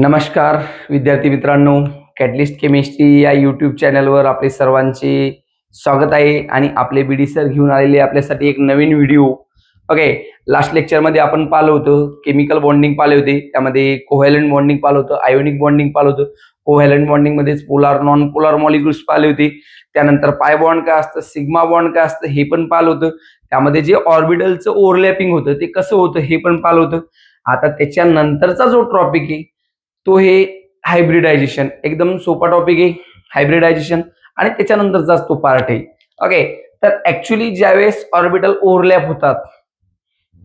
नमस्कार विद्यार्थी मित्रांनो, कॅटलिस्ट केमिस्ट्री या यूट्यूब चॅनलवर आपले सर्वांचे स्वागत आहे आणि आपले बीडी सर घेऊन आलेले आपल्यासाठी एक नवीन व्हिडिओ. ओके, लास्ट लेक्चरमध्ये आपण पाहिलं होतं केमिकल बॉन्डिंग पाहिले होते, त्यामध्ये कोव्हॅलंट बॉन्डिंग पाहिलं होतं, आयोनिक बॉन्डिंग पाहिलं होतं. कोव्हॅलंट बॉन्डिंग मध्येच पोलार नॉन पोलार मॉलिक्युल्स पाहिले होते. त्यानंतर पाय बॉन्ड काय असतं, सिग्मा बॉन्ड काय असतं हे पण पाहिलं होतं. त्यामध्ये जे ऑर्बिटलचं ओव्हरलॅपिंग होतं ते कसं होतं हे पण पाहिलं होतं. आता त्याच्यानंतरचा जो टॉपिक आहे तो हे हायब्रिडायझेशन. एकदम सोपा टॉपिक आहे हायब्रिडायझेशन आणि त्याच्यानंतरचाच तो पार्ट आहे. ओके, तर ऍक्च्युली ज्यावेळेस ऑर्बिटल ओव्हरलॅप होतात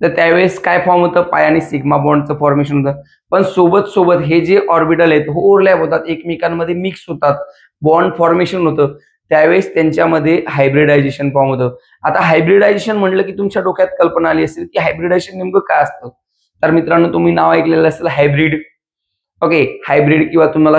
तर त्यावेळेस काय फॉर्म होतं, पाय आणि सिग्मा बॉन्डचं फॉर्मेशन होतं. पण सोबत सोबत हे जे ऑर्बिटल आहेत ओव्हरलॅप होतात, एकमेकांमध्ये मिक्स होतात, बॉन्ड फॉर्मेशन होतं, त्यावेळेस त्यांच्यामध्ये हायब्रिडायझेशन फॉर्म होतं. आता हायब्रिडायझेशन म्हटलं की तुमच्या डोक्यात कल्पना आली असेल की हायब्रिडायझेशन नेमकं काय असतं. तर मित्रांनो, तुम्ही नाव ऐकलेलं असेल हायब्रिड. ओके, हायब्रिड किंवा तुम्हाला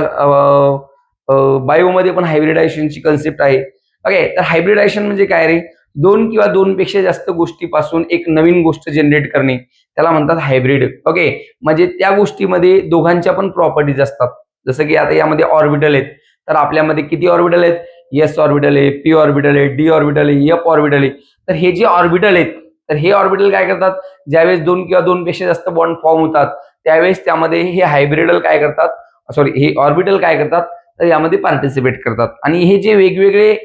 बायोमध्ये पण हायब्रिडायझेशनची कन्सेप्ट आहे. ओके, तर हायब्रिडायझेशन म्हणजे काय रे, दोन किंवा दोनपेक्षा जास्त गोष्टीपासून एक नवीन गोष्ट जनरेट करणे, त्याला म्हणतात हायब्रिड. ओके, म्हणजे त्या गोष्टीमध्ये दोघांच्या पण प्रॉपर्टीज असतात. जसं की आता यामध्ये ऑर्बिटल आहेत, तर आपल्यामध्ये किती ऑर्बिटल आहेत, एस ऑर्बिटल आहे, पी ऑर्बिटल आहे, डी ऑर्बिटल आहे, एफ ऑर्बिटल आहे. तर हे जे ऑर्बिटल आहेत, तर हे ऑर्बिटल काय करतात, ज्यावेळेस दोन किंवा दोनपेक्षा जास्त बॉन्ड फॉर्म होतात त्यावेळेस त्यामध्ये हे हायब्रिडल काय करतात, सॉरी हे ऑर्बिटल काय करतात, तर यामध्ये पार्टिसिपेट करतात. आणि हे जे वेगवेगळे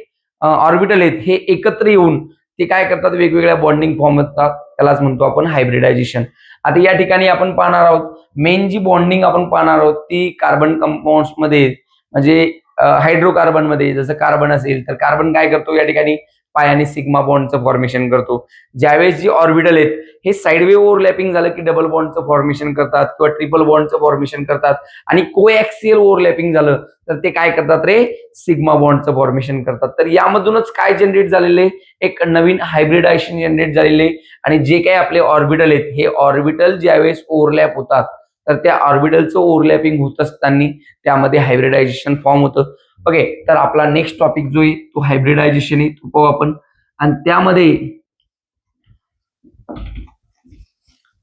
ऑर्बिटल आहेत हे एकत्र येऊन ते काय करतात, वेगवेगळ्या बॉन्डिंग फॉर्म होतात, त्यालाच म्हणतो आपण हायब्रिडायझेशन. आता या ठिकाणी आपण पाहणार आहोत मेन जी बॉन्डिंग आपण पाहणार आहोत ती कार्बन कंपाऊंड्स मध्ये, म्हणजे हायड्रोकार्बन मध्ये. जसं कार्बन असेल तर कार्बन काय करतो, या ठिकाणी पाय आणि सिग्मा बॉन्डचं फॉर्मेशन करतो. ज्यावेळेस जी ऑर्बिटल आहेत हे साइडवे ओव्हरलॅपिंग झालं की डबल बॉन्डचं फॉर्मेशन करतात किंवा ट्रिपल बॉन्डचं फॉर्मेशन करतात. आणि कोएक्सियल ओव्हरलॅपिंग झालं तर ते काय करतात रे, सिग्मा बॉन्डचं फॉर्मेशन करतात. तर यामधूनच काय जनरेट झालेले, एक नवीन हायब्रिडायझेशन जनरेट झालेले. आणि जे काही आपले ऑर्बिटल आहेत हे ऑर्बिटल ज्यावेळेस ओव्हरलॅप होतात तर त्या ऑर्बिटलचं ओव्हरलॅपिंग होत असताना त्यामध्ये हायब्रिडायझेशन फॉर्म होतं. ओके, तर आपला नेक्स्ट टॉपिक जो आहे तो हायब्रिडायझेशन आहे, तो पाहू आपण. आणि त्यामध्ये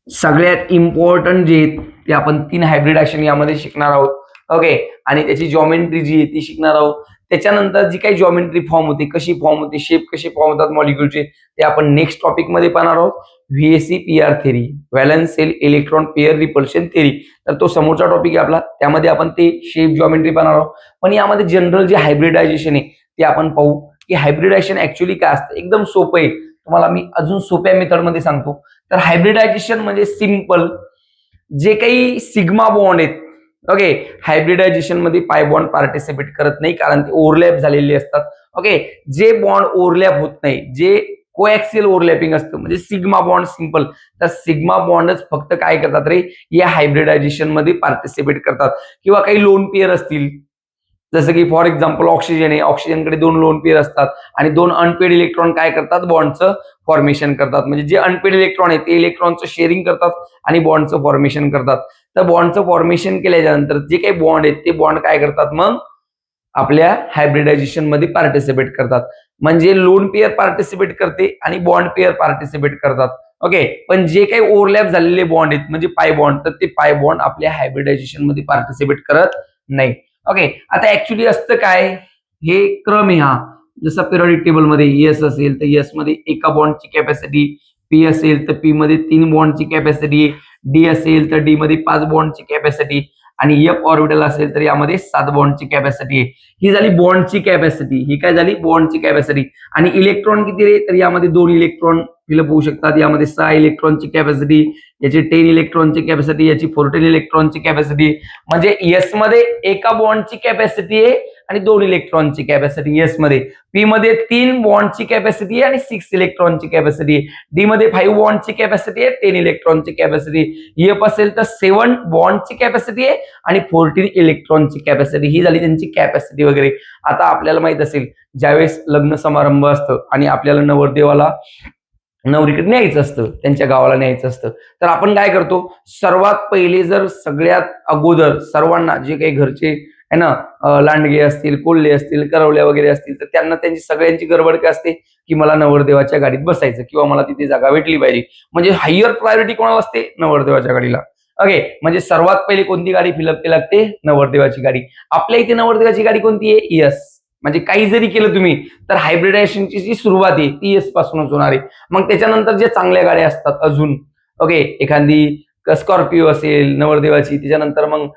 सगळ्यात इम्पॉर्टंट जे आहेत ते आपण 3 हायब्रिडायझेशन यामध्ये शिकणार आहोत. ओके, आणि त्याची जॉमेट्री जी आहे ती शिकणार आहोत. त्याच्यानंतर जी काही जॉमेट्री फॉर्म होते, कशी फॉर्म होते, शेप कसे फॉर्म होतात मॉलिक्युलचे, ते आपण नेक्स्ट टॉपिक मध्ये पाहणार आहोत. VSE PR theory, valence shell electron pair repulsion theory. तर तो समोरचा टॉपिक आहे आपला, त्यामध्ये आपण ते शेप जॉमेट्री पाहणार आहोत. पण यामध्ये जनरल जे हायब्रिडायझेशन आहे ते आपण पाहू की हायब्रिडायझेशन ऍक्च्युअली काय असतं. एकदम सोपं आहे, तुम्हाला मी अजून सोप्या मेथडमध्ये सांगतो. तर हायब्रिडायझेशन म्हणजे सिंपल, जे काही सिग्मा बॉन्ड आहेत, ओके, हायब्रिडायझेशन मध्ये पाय बॉन्ड पार्टिसिपेट करत नाही कारण ते ओव्हरलॅप झालेले असतात. ओके, जे बॉन्ड ओव्हरलॅप होत नाही, जे कोएक्सियल ओव्हरलॅपिंग असतं, म्हणजे सिग्मा बॉन्ड सिंपल, तर सिग्मा बॉन्डच फक्त काय करतात रे, या हायब्रिडायझेशन मध्ये पार्टिसिपेट करतात. किंवा काही लोन पेअर असतील, जसं की फॉर एक्झाम्पल ऑक्सिजन आहे, ऑक्सिजनकडे 2 लोन पेअर असतात आणि 2 अनपेड इलेक्ट्रॉन काय करतात, बॉन्डचं फॉर्मेशन करतात. म्हणजे जे अनपेड इलेक्ट्रॉन आहे ते इलेक्ट्रॉनचं शेअरिंग करतात आणि बॉन्डचं फॉर्मेशन करतात. तर बॉन्डचं फॉर्मेशन केल्याच्या नंतर जे काही बॉन्ड आहेत ते बॉन्ड काय करतात, मग आपल्या हायब्रिडायझेशन मध्ये पार्टिसिपेट करतात. म्हणजे लोन पेअर पार्टिसिपेट करते आणि बॉन्ड पेअर पार्टिसिपेट करतात. ओके, पण जे काही ओव्हरलॅप झालेले बॉन्ड आहेत म्हणजे पाय बॉन्ड, तर ते पाय बॉन्ड आपल्या हायब्रिडायझेशन मध्ये पार्टिसिपेट करत नाही. ओके, आता ऍक्च्युली असतं काय, हे क्रम आहे हा. जसं पिरियडिक टेबल मध्ये एस असेल तर एस मध्ये एका बॉन्डची कॅपॅसिटी, पी असेल तर पी मध्ये 3 बॉन्डची कॅपॅसिटी, डी असेल तर डी मध्ये 5 बॉन्डची कॅपॅसिटी आणि एफ ऑर्बिटल असेल तर यामध्ये 7 बॉन्डची कॅपॅसिटी आहे. ही झाली बॉन्डची कॅपॅसिटी, ही काय झाली बॉन्डची कॅपॅसिटी. आणि इलेक्ट्रॉन किती रे, तर यामध्ये 2 इलेक्ट्रॉन फिलअप होऊ शकतात. यामध्ये 6 इलेक्ट्रॉनची कॅपॅसिटी, याची 10 इलेक्ट्रॉनची कॅपॅसिटी, याची 14 इलेक्ट्रॉनची कॅपॅसिटी. म्हणजे एस मध्ये एका बॉन्डची कॅपॅसिटी आहे आणि 2 इलेक्ट्रॉनची कॅपॅसिटी एस मध्ये. पी मध्ये 3 बॉन्डची कॅपॅसिटी आहे आणि 6 इलेक्ट्रॉनची कॅपॅसिटी आहे. डी मध्ये 5 बॉन्डची कॅपॅसिटी आहे, 10 इलेक्ट्रॉनची कॅपॅसिटी. एफ असेल तर 7 बॉन्डची कॅपॅसिटी आहे आणि 14 इलेक्ट्रॉनची कॅपॅसिटी. ही झाली त्यांची कॅपॅसिटी वगैरे. आता आपल्याला माहित असेल ज्यावेळेस लग्न समारंभ असतं आणि आपल्याला नवरदेवाला नवरीकडे न्यायचं असतं, त्यांच्या गावाला न्यायचं असतं, तर आपण काय करतो, सर्वात पहिले जर सगळ्यात अगोदर सर्वांना जे काही घरचे आहे ना, लांडगे असतील, कोल्हे असतील, करवल्या वगैरे असतील, तर त्यांना त्यांची सगळ्यांची गडबड काय असते की मला नवरदेवाच्या गाडीत बसायचं किंवा मला तिथे जागा भेटली पाहिजे. म्हणजे हायर प्रायोरिटी कोणाला असते, नवरदेवाच्या गाडीला. ओके, म्हणजे सर्वात पहिले कोणती गाडी फिलअप केली लागते? नवरदेवाची गाडी. आपल्या इथे नवरदेवाची गाडी कोणती आहे? यस. म्हणजे काही जरी केलं तुम्ही तर हायब्रिडायझेशनची जी सुरुवात आहे ती यस पासूनच होणार आहे. मग त्याच्यानंतर जे चांगल्या गाड्या असतात अजून, ओके, एखादी स्कॉर्पिओ असेल नवरदेवाची, त्याच्यानंतर मग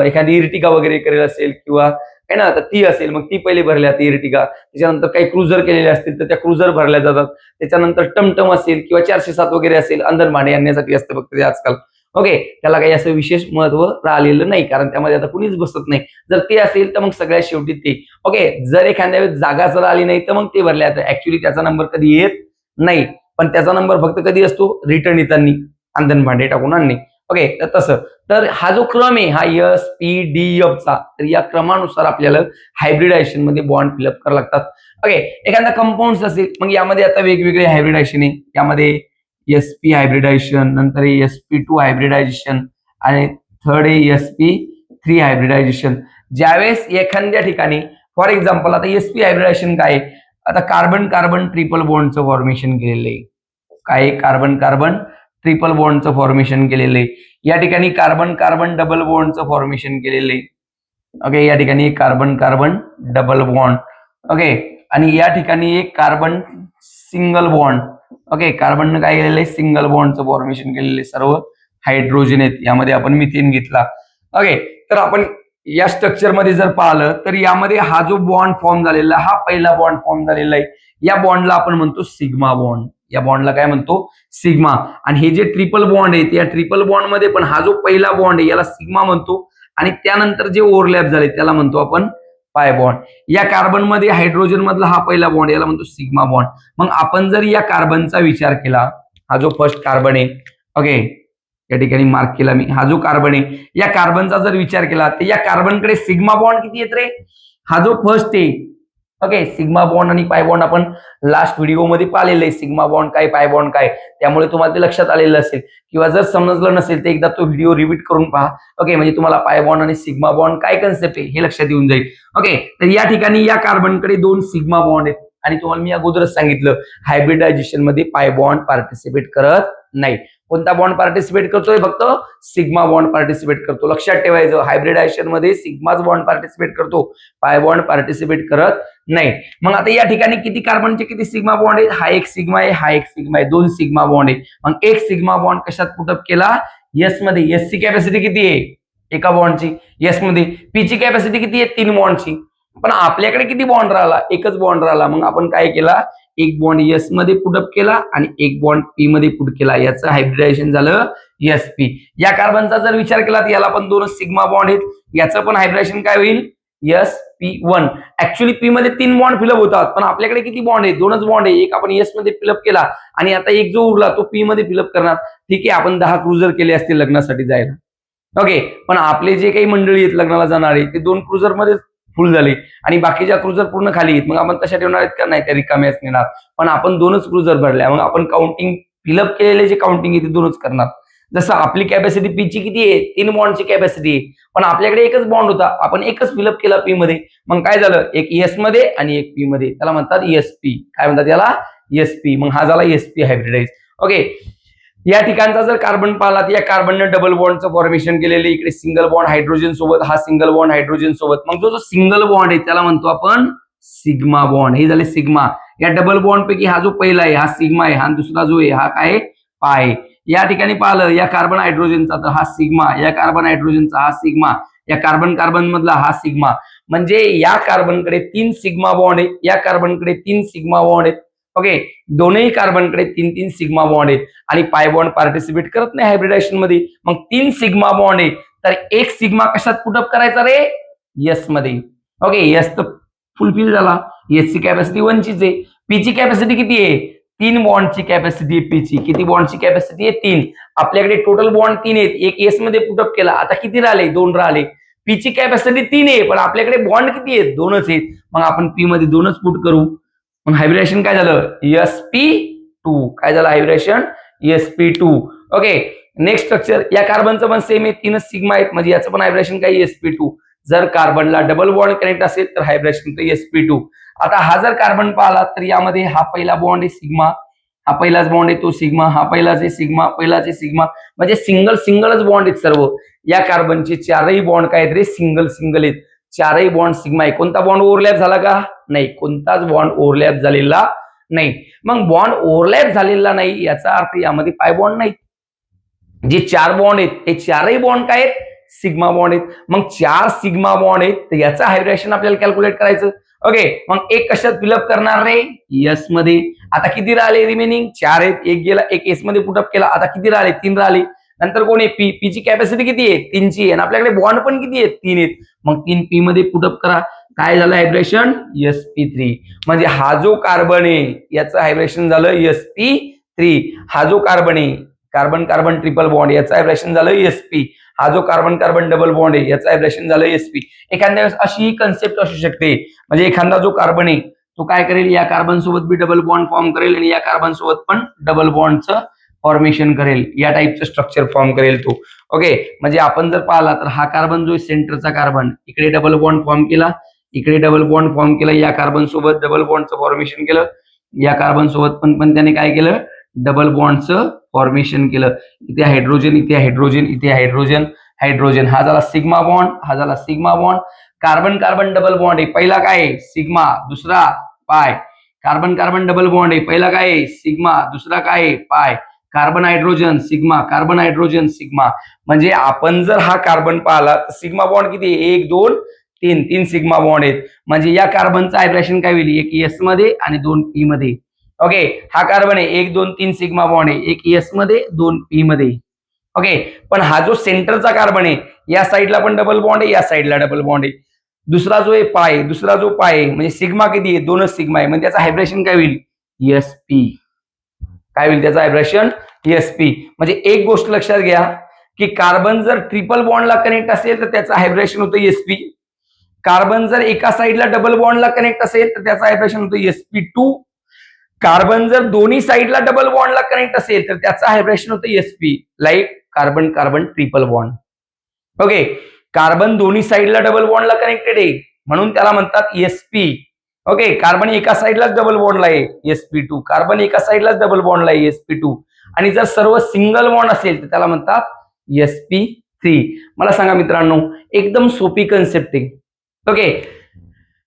एखादी इर्टिगा वगैरे करेल असेल किंवा आहे ना, तर ती असेल, मग ती पहिले भरल्या जाते इर्टिगा. त्याच्यानंतर काही क्रुझर केलेले असतील तर त्या क्रुझर भरल्या जातात. त्याच्यानंतर टमटम असेल किंवा 407 वगैरे असेल, अंदर भाडे आणण्यासाठी असते फक्त ते आजकाल. ओके, त्याला काही असं विशेष महत्व राहिलेलं नाही, कारण त्यामध्ये आता कुणीच बसत नाही. जर ते असेल तर मग सगळ्यात शेवटी ते. ओके, जर एखाद्या वेळेस जागा जर आली नाही तर मग ते भरल्या जातं. ऍक्च्युली त्याचा नंबर कधी येत नाही, पण त्याचा नंबर फक्त कधी असतो? रिटर्न येताना अंधन भांडे टाकून आणणे. ओके, तर तसं. तर हा जो क्रम आहे हा एस पी डी एफ चा, तर या क्रमानुसार आपल्याला हायब्रिडायझेशन मध्ये बॉन्ड फिलअप करावे लागतात. ओके, एखादा कंपाऊंड असेल, मग यामध्ये आता वेगवेगळे हायब्रिडायझेशन आहे. यामध्ये एसपी हायब्रिडायझेशन, नंतर SP2 हायब्रिडायझेशन आणि थर्ड आहे SP3 हायब्रिडायझेशन. ज्यावेळेस एखाद्या ठिकाणी फॉर एक्झाम्पल आता SP हायब्रिडायझेशन काय आहे? आता कार्बन कार्बन ट्रिपल बॉन्डचं फॉर्मेशन केलेलं आहे. काय कार्बन कार्बन ट्रिपल बॉन्डचं फॉर्मेशन केलेलं आहे. या ठिकाणी कार्बन कार्बन डबल बॉन्डचं फॉर्मेशन केलेलं आहे. ओके, या ठिकाणी carbon carbon double bond. Okay, आणि या ठिकाणी एक कार्बन सिंगल बॉन्ड. ओके, कार्बननं काय केलेलं आहे? सिंगल बॉन्डचं फॉर्मेशन केलेलं आहे. सर्व हायड्रोजन आहेत, यामध्ये आपण मिथेन घेतला. ओके, तर आपण या स्ट्रक्चर मध्ये जर पाहिलं तर यामध्ये हा जो बॉन्ड फॉर्म झालेला, हा पहिला बॉन्ड फॉर्म झालेला आहे. या बॉन्डला आपण म्हणतो सिग्मा बॉन्ड. या बॉन्डला काय म्हणतो? सिग्मा. आणि हे जे ट्रिपल बॉन्ड आहे या ट्रिपल बॉन्ड मध्ये पण हा जो पहिला बॉन्ड आहे याला सिग्मा म्हणतो, आणि त्यानंतर जे ओव्हरलॅप झाले त्याला म्हणतो आपण पाय बॉन्ड. या कार्बन मध्ये हायड्रोजन मधला हा पहिला बॉन्ड याला म्हणतो सिग्मा बॉन्ड. मग आपण जर या कार्बनचा विचार केला, हा जो फर्स्ट कार्बन आहे, ओके, या ठिकाणी मार्क केला मी, हा जो कार्बन आहे या कार्बनचा जर विचार केला तर या कार्बनकडे सिग्मा बॉन्ड किती येत रे? हा जो फर्स्ट आहे, ओके, सिग्मा बॉन्ड आणि पाय बॉन्ड आपण लास्ट व्हिडिओमध्ये पाहिलेलं आहे. सिग्मा बॉन्ड काय, पाय बॉन्ड काय, त्यामुळे तुम्हाला ते लक्षात आलेलं असेल. किंवा जर समजलं नसेल तर एकदा तो व्हिडिओ रिपीट करून पहा. ओके, म्हणजे तुम्हाला पाय बॉन्ड आणि सिग्मा बॉन्ड काय कन्सेप्ट आहे हे लक्षात येऊन जाईल. ओके, तर या ठिकाणी या कार्बनकडे 2 सिग्मा बॉन्ड आहेत, आणि तुम्हाला मी अगोदरच सांगितलं हायब्रिडायझेशन मध्ये पाय बॉन्ड पार्टिसिपेट करत नाही. कोणता बॉन्ड पार्टिसिपेट करतोय? फक्त सिग्मा बॉन्ड पार्टिसिपेट करतो. लक्षात ठेवायचं, हायब्रिडायझेशन मध्ये सिग्माच बॉन्ड पार्टिसिपेट करतो, पाय बॉन्ड पार्टिसिपेट करत नाही. मग आता या ठिकाणी किती कार्बनचे किती सिग्मा बॉन्ड आहेत? हा एक सिग्मा आहे, हा एक सिग्मा आहे, 2 सिग्मा बॉन्ड आहे. मग एक सिग्मा बॉन्ड कशात पुटअप केला? एस मध्ये. एस ची कॅपॅसिटी किती आहे? एका बॉन्डची. एस मध्ये. पी ची कॅपॅसिटी किती आहे? 3 बॉन्डची. पण आपल्याकडे किती बॉन्ड राहिला? एकच बॉन्ड राहिला. मग आपण काय केला? एक बॉन्ड एस मध्ये पुटअप केला आणि एक बॉन्ड पी मध्ये पुट केला. याचं हायब्रिडायझेशन झालं SP. या कार्बनचा जर विचार केला तर याला पण 2 सिग्मा बॉन्ड आहेत. याचं पण हायब्रिडायझेशन काय होईल? SP1. ऍक्च्युली पी मध्ये 3 बॉन्ड फिलअप होतात, पण आपल्याकडे किती बॉन्ड आहे? 2च बॉन्ड आहे. एक आपण एस मध्ये फिलअप केला आणि आता एक जो उरला तो पी मध्ये फिलअप करणार. ठीक आहे, आपण 10 क्रुझर केले असतील लग्नासाठी जायला. ओके, पण आपले जे काही मंडळी आहेत लग्नाला जाणारे ते 2 क्रुझर मध्ये फुल झाले आणि बाकीच्या क्रुझर पूर्ण खाली आहेत. मग आपण तशा ठेवणार आहेत का? नाही, त्या रिकाम्याच नेणार. पण आपण 2च क्रुझर भरल्या, मग आपण काउंटिंग फिलअप केलेले जे काउंटिंग आहे ते 2च करणार. जसं आपली कॅपॅसिटी पी ची किती आहे? 3 बॉन्डची कॅपॅसिटी आहे, पण आपल्याकडे एकच बॉन्ड होता, आपण एकच फिलअप केला पी मध्ये. मग काय झालं? एक एस मध्ये आणि एक पी मध्ये. त्याला म्हणतात SP. काय म्हणतात याला? SP. मग हा झाला SP हायब्रिडाइज. ओके, या ठिकाणचा जर कार्बन पाहिला तर या कार्बननं डबल बॉन्डचं फॉर्मेशन केलेलं, इकडे सिंगल बॉन्ड हायड्रोजन सोबत, हा सिंगल बॉन्ड हायड्रोजन सोबत. मग जो सिंगल बॉन्ड आहे त्याला म्हणतो आपण सिग्मा बॉन्ड. हे झाले सिग्मा. या डबल बॉन्ड पैकी हा जो पहिला आहे हा सिग्मा आहे, हा दुसरा जो आहे हा काय? पाय. या ठिकाणी पाहिलं या कार्बन हायड्रोजनचा तर हा सिग्मा, या कार्बन हायड्रोजनचा हा सिग्मा, या कार्बन कार्बन मधला हा सिग्मा. म्हणजे या कार्बनकडे 3 सिग्मा बॉन्ड आहे, या कार्बनकडे 3 सिग्मा बॉन्ड आहेत. ओके, दोन्ही कार्बनकडे 3-3 सिग्मा बॉन्ड आहेत आणि पाय बॉन्ड पार्टिसिपेट करत नाही हायब्रिडायझेशन मध्ये. मग 3 सिग्मा बॉन्ड आहे तर एक सिग्मा कशात पुटअप करायचा रे? एस मध्ये. ओके, एस तर फुलफिल झाला. एस ची कॅपॅसिटी 1 चीच आहे. पी ची कॅपॅसिटी किती आहे? 3 बॉन्डची कॅपॅसिटी आहे पी ची. किती बॉन्डची कॅपॅसिटी आहे? 3. आपल्याकडे टोटल बॉन्ड 3 आहेत, एक एस मध्ये पुटअप केला, आता किती राहिले? 2 राहिले. पी ची कॅपॅसिटी 3 आहे, पण आपल्याकडे बॉन्ड किती आहेत? 2च आहेत. मग आपण पी मध्ये 2च पुट करू. मग हायब्रिडेशन काय झालं? SP2. काय झालं हायब्रिडेशन? SP2. ओके, नेक्स्ट स्ट्रक्चर या कार्बनचं पण सेम आहे, 3च सिग्मा आहेत, म्हणजे याचं पण हायब्रिडेशन काय? SP2. जर कार्बनला डबल बॉन्ड कनेक्ट असेल तर हायब्रिडेशन SP2. आता हा जर कार्बन पाहिला तर यामध्ये हा पहिला बॉन्ड आहे सिग्मा, हा पहिलाच बॉन्ड आहे तो सिग्मा, हा पहिलाच आहे सिग्मा, पहिलाच आहे सिग्मा, म्हणजे सिंगलच बॉन्ड आहेत सर्व. या कार्बनचे चारही बॉन्ड काय आहेत रे, सिंगल आहेत. चारही बॉन्ड सिग्मा आहे. कोणता बॉन्ड ओव्हरलॅप झाला का? नाही, कोणताच बॉन्ड ओव्हरलॅप झालेला नाही. मग बॉन्ड ओव्हरलॅप झालेला नाही याचा अर्थ यामध्ये पाय बॉन्ड नाही. जे चार बॉन्ड आहेत ते चारही बॉन्ड काय आहेत, सिग्मा बॉन्ड आहेत. मग 4 सिग्मा बॉन्ड आहेत तर याचं हायब्रिडेशन आपल्याला कॅल्क्युलेट करायचं. ओके, मग एक कशात फिलअप करणार रे, एस मध्ये. आता किती राहिले रिमेनिंग? 4 आहेत, एक गेला, एक एस मध्ये पुटअप केला. आता किती राहिले? 3 राहिले. नंतर कोण आहे? पी ची कॅपॅसिटी किती आहे? 3 ची आहे. आणि आपल्याकडे बॉन्ड पण किती आहेत? 3 आहेत. मग 3 पी मध्ये पुटअप करा. काय झालं हायब्रेशन? sp3. म्हणजे हा जो कार्बन आहे याचं हायब्रेशन झालं sp3. हा जो कार्बन आहे, कार्बन कार्बन ट्रिपल बॉन्ड, याचं हायब्रेशन झालं sp. हा जो कार्बन कार्बन डबल बॉन्ड आहे याचं हायब्रेशन झालं sp. एखाद्या वेळेस अशी कन्सेप्ट असू शकते, म्हणजे एखादा जो कार्बन आहे तो काय करेल, या कार्बन सोबत बी डबल बॉन्ड फॉर्म करेल आणि या कार्बन सोबत पण डबल बॉन्डचं फॉर्मेशन करेल. या टाईपचं स्ट्रक्चर फॉर्म करेल तो. ओके, म्हणजे आपण जर पाहिला तर हा कार्बन जो सेंटरचा कार्बन, इकडे डबल बॉन्ड फॉर्म केला, इकडे डबल बॉन्ड फॉर्म केला, या कार्बन सोबत डबल बॉन्डचं फॉर्मेशन केलं, या कार्बन सोबत पण त्याने काय केलं, डबल बॉन्डचं फॉर्मेशन केलं. इथे हायड्रोजन, इथे हायड्रोजन, इथे हायड्रोजन, हायड्रोजन. हा झाला सिग्मा बॉन्ड, हा झाला sigma bond. Carbon carbon double bond आहे, पहिला काय आहे सिग्मा, दुसरा पाय. कार्बन कार्बन डबल बॉन्ड आहे, पहिला काय आहे सिग्मा, दुसरा काय आहे पाय. Carbon hydrogen sigma, carbon hydrogen sigma. म्हणजे आपण जर हा कार्बन पाहिला तर सिग्मा बॉन्ड किती आहे, 1 2 3, 3 सिग्मा बॉन्ड आहेत. म्हणजे या कार्बनचं हायब्रेशन काय होईल, एक एस मध्ये आणि 2 पी मध्ये. ओके, हा कार्बन आहे 1 2 3 सिग्मा बॉन्ड आहे, एक एस मध्ये 2 पी मध्ये. ओके, पण हा जो सेंटरचा कार्बन आहे या साईडला पण डबल बॉन्ड आहे, या साईडला डबल बॉन्ड आहे. दुसरा जो आहे पाय, दुसरा जो पाय आहे म्हणजे सिग्मा किती आहे, 2च सिग्मा आहे. म्हणजे त्याचं हायब्रेशन काय होईल, sp. काय होईल त्याचं हायब्रेशन, sp. म्हणजे एक गोष्ट लक्षात घ्या की कार्बन जर ट्रिपल बॉन्डला कनेक्ट असेल तर त्याचं हायब्रेशन होतं sp. कार्बन जर एका साईडला डबल बॉन्डला कनेक्ट असेल तर त्याचं हायब्रेशन होतं sp2. कार्बन जर दोन्ही साईडला डबल बॉन्डला कनेक्ट असेल तर त्याचं हायब्रेशन होतं sp, like carbon carbon triple bond. Okay, carbon दोन्ही साईडला डबल बॉन्डला कनेक्टेड आहे म्हणून त्याला म्हणतात sp. ओके, कार्बन एका साईडलाच डबल बॉन्डला आहे sp2, कार्बन एका साईडलाच डबल बॉन्डला आहे sp2. आणि जर सर्व सिंगल बॉन्ड असेल तर त्याला म्हणतात sp3. मला सांगा मित्रांनो, एकदम सोपी कन्सेप्ट आहे. ओके,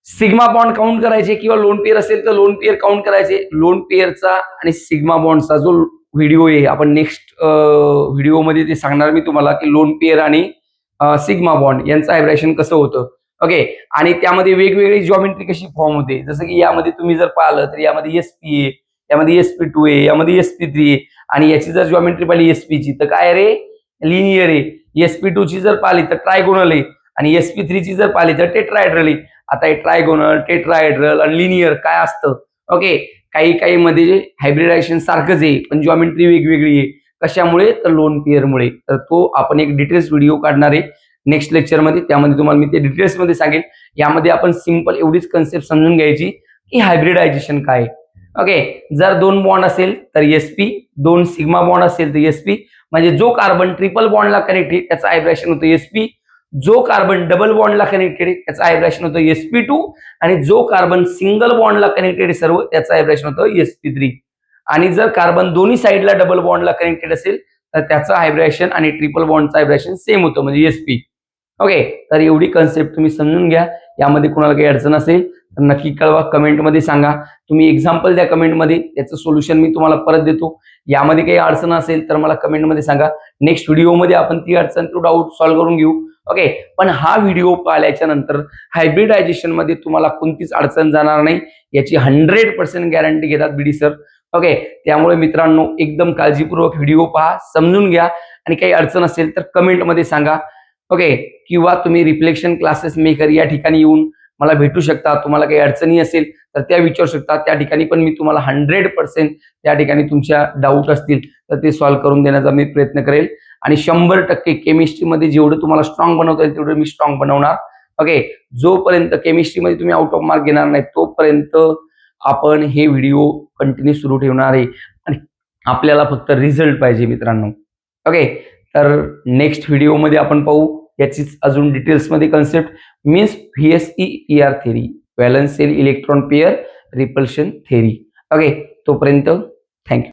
सिग्मा बॉन्ड काउंट करायचे किंवा लोन पेअर असेल तर लोन पेअर काउंट करायचे. लोन पेअरचा आणि सिग्मा बॉन्डचा जो व्हिडिओ आहे आपण नेक्स्ट व्हिडिओमध्ये ते सांगणार मी तुम्हाला की लोन पेअर आणि सिग्मा बॉन्ड यांचं हायब्रेशन कसं होतं. ओके, आणि त्यामध्ये वेगवेगळी जॉमेट्री कशी फॉर्म होते, जसं की यामध्ये तुम्ही जर पाहिलं तर यामध्ये sp आहे, यामध्ये sp2 आहे, यामध्ये sp3 आहे. आणि याची जर जॉमेट्री पाहिली sp ची तर काय रे, लिनियर आहे. sp2 ची जर पाहिली तर ट्रायगोनल आहे आणि sp3 ची जर पाहिली तर टेट्राहेड्रल आहे. आता हे ट्रायगोनल, टेट्राहेड्रल आणि लिनियर काय असतं. ओके, काही मध्ये हायब्रिडायझेशन सारखंच आहे पण जॉमेट्री वेगवेगळी आहे. कशामुळे, तर लोन पेअरमुळे. तर तो आपण एक डिटेल्स व्हिडिओ काढणार आहे नेक्स्ट लेक्चरमध्ये, त्यामध्ये तुम्हाला मी ते डिटेल्स मध्ये सांगेन. यामध्ये आपण सिंपल एवढीच कन्सेप्ट समजून घ्यायची की हायब्रिडायझेशन काय. ओके, जर 2 बॉन्ड असेल तर sp, 2 सिग्मा बॉन्ड असेल तर sp. म्हणजे जो कार्बन ट्रिपल बॉन्डला कनेक्ट आहे त्याचं हायब्रेशन होतं sp. जो कार्बन डबल बॉन्डला कनेक्टेड आहे त्याचं हायब्रेशन होतं sp2. आणि जो कार्बन सिंगल बॉन्डला कनेक्टेड आहे सर्व त्याचं हायब्रेशन होतं sp3. आणि जर कार्बन दोन्ही साईडला डबल बॉन्डला कनेक्टेड असेल तर त्याचं हायब्रेशन आणि ट्रिपल बॉन्डचं हायब्रेशन सेम होतं म्हणजे sp. ओके, तर एवढी कन्सेप्ट तुम्ही समजून घ्या. यामध्ये कुणाला काही अडचण असेल तर नक्की कळवा, कमेंटमध्ये सांगा. तुम्ही एक्झाम्पल द्या कमेंटमध्ये, त्याचं सोल्युशन मी तुम्हाला परत देतो. यामध्ये काही अडचण असेल तर मला कमेंटमध्ये सांगा. नेक्स्ट व्हिडिओमध्ये आपण ती अडचण, तो डाऊट सॉल्व्ह करून घेऊ. ओके, पण हा व्हिडिओ पाहिल्याच्या नंतर हायब्रिडायझेशन मध्ये तुम्हाला कोणतीच अडचण जाणार नाही याची 100% गॅरंटी घेतात बीडी सर. ओके, त्यामुळे मित्रांनो एकदम काळजीपूर्वक व्हिडिओ पहा, समजून घ्या आणि काही अडचण असेल तर कमेंटमध्ये सांगा. ओके, किंवा तुम्ही रिफ्लेक्शन क्लासेस मेकर या ठिकाणी येऊन मला भेटू शकता. तुम्हाला काही अडचणी असेल तर त्या विचारू शकता. त्या ठिकाणी पण मी तुम्हाला 100% त्या ठिकाणी तुमच्या डाऊट असतील तर ते सॉल्व्ह करून देण्याचा मी प्रयत्न करेल. आणि 100% केमिस्ट्रीमध्ये जेवढं तुम्हाला स्ट्रॉंग बनवता येईल तेवढं मी स्ट्रॉंग बनवणार. ओके, जोपर्यंत केमिस्ट्रीमध्ये तुम्ही आउट ऑफ मार्क घेणार नाही तोपर्यंत आपण हे व्हिडिओ कंटिन्यू सुरू ठेवणार आहे आणि आपल्याला फक्त रिझल्ट पाहिजे मित्रांनो. ओके, तर नेक्स्ट व्हिडिओमध्ये आपण पाहू याचीच अजून डिटेल्समध्ये concept, means VSEPR theory, valence shell electron pair repulsion theory. Okay, तोपर्यंत थँक्यू.